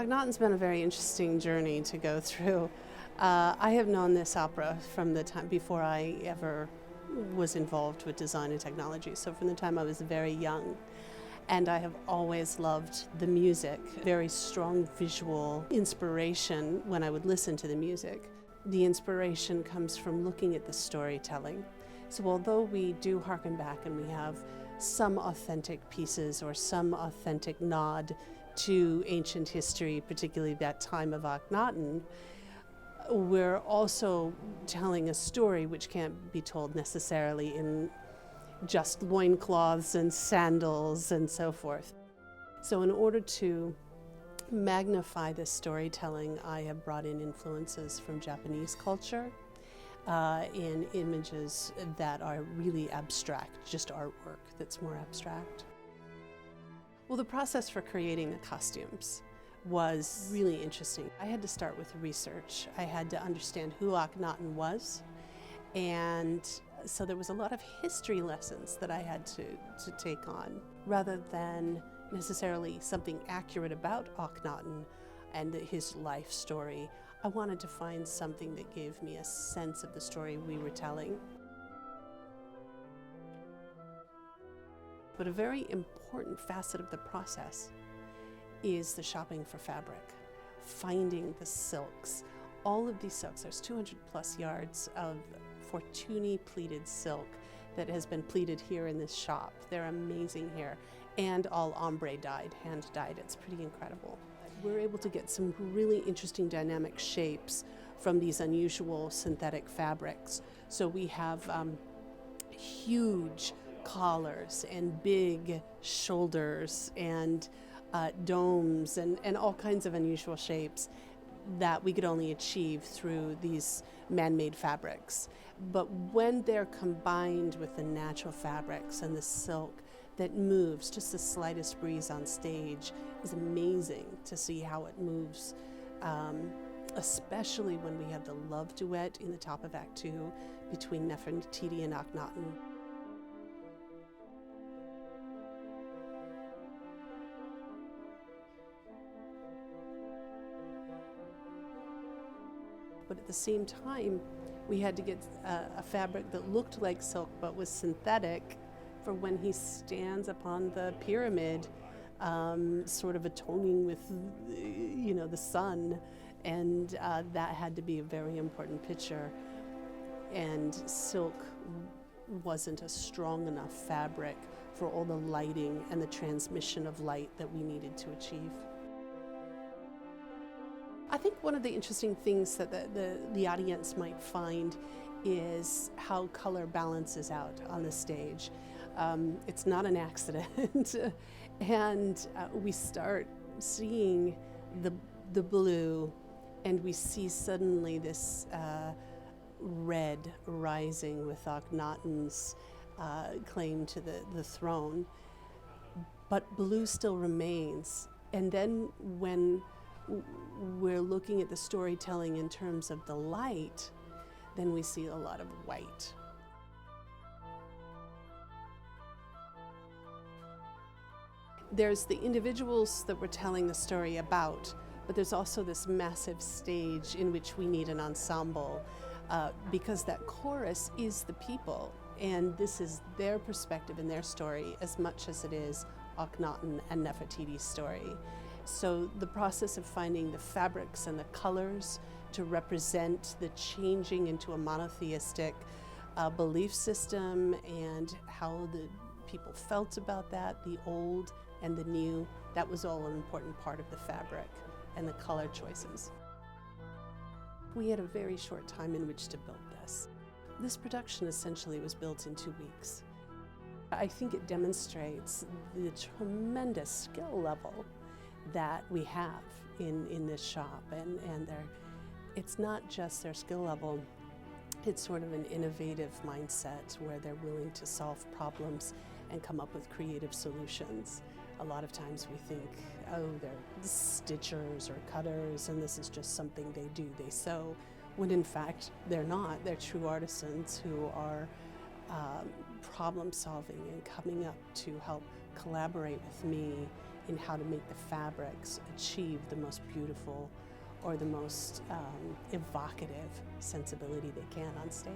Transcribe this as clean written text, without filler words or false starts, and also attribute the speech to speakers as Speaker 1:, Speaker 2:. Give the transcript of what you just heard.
Speaker 1: Akhnaten's been a very interesting journey to go through. I have known this opera from the time before I ever was involved with design and technology, so from the time I was very young. And I have always loved the music, very strong visual inspiration when I would listen to the music. The inspiration comes from looking at the storytelling. So although we do harken back and we have some authentic pieces or some authentic nod to ancient history, particularly that time of Akhnaten, we're also telling a story which can't be told necessarily in just loincloths and sandals and so forth. So in order to magnify this storytelling, I have brought in influences from Japanese culture in images that are really abstract, just artwork that's more abstract. Well, the process for creating the costumes was really interesting. I had to start with research. I had to understand who Akhnaten was, and so there was a lot of history lessons that I had to take on. Rather than necessarily something accurate about Akhnaten and his life story, I wanted to find something that gave me a sense of the story we were telling. But a very important facet of the process is the shopping for fabric, finding the silks. All of these silks, there's 200 plus yards of Fortuny pleated silk that has been pleated here in this shop. They're amazing here, and all ombre dyed, hand dyed. It's pretty incredible. We're able to get some really interesting dynamic shapes from these unusual synthetic fabrics. So we have huge collars and big shoulders and domes and all kinds of unusual shapes that we could only achieve through these man-made fabrics. But when they're combined with the natural fabrics and the silk that moves, just the slightest breeze on stage is amazing to see how it moves, especially when we have the love duet in the top of Act 2 between Nefertiti and Akhnaten. But at the same time, we had to get a fabric that looked like silk but was synthetic for when he stands upon the pyramid, sort of atoning with, the sun, and that had to be a very important picture. And silk wasn't a strong enough fabric for all the lighting and the transmission of light that we needed to achieve. I think one of the interesting things that the audience might find is how color balances out on the stage. It's not an accident, and we start seeing the blue, and we see suddenly this red rising with Akhnaten's claim to the throne, but blue still remains. And then when we're looking at the storytelling in terms of the light, then we see a lot of white. There's the individuals that we're telling the story about, but there's also this massive stage in which we need an ensemble because that chorus is the people, and this is their perspective and their story as much as it is Akhnaten and Nefertiti's story. So the process of finding the fabrics and the colors to represent the changing into a monotheistic belief system and how the people felt about that, the old and the new, that was all an important part of the fabric and the color choices. We had a very short time in which to build this. This production essentially was built in 2 weeks. I think it demonstrates the tremendous skill level that we have in this shop, and it's not just their skill level, it's sort of an innovative mindset where they're willing to solve problems and come up with creative solutions. A lot of times we think, oh, they're stitchers or cutters and this is just something they do, they sew, when in fact they're not. They're true artisans who are problem solving and coming up to help collaborate with me in how to make the fabrics achieve the most beautiful or the most evocative sensibility they can on stage.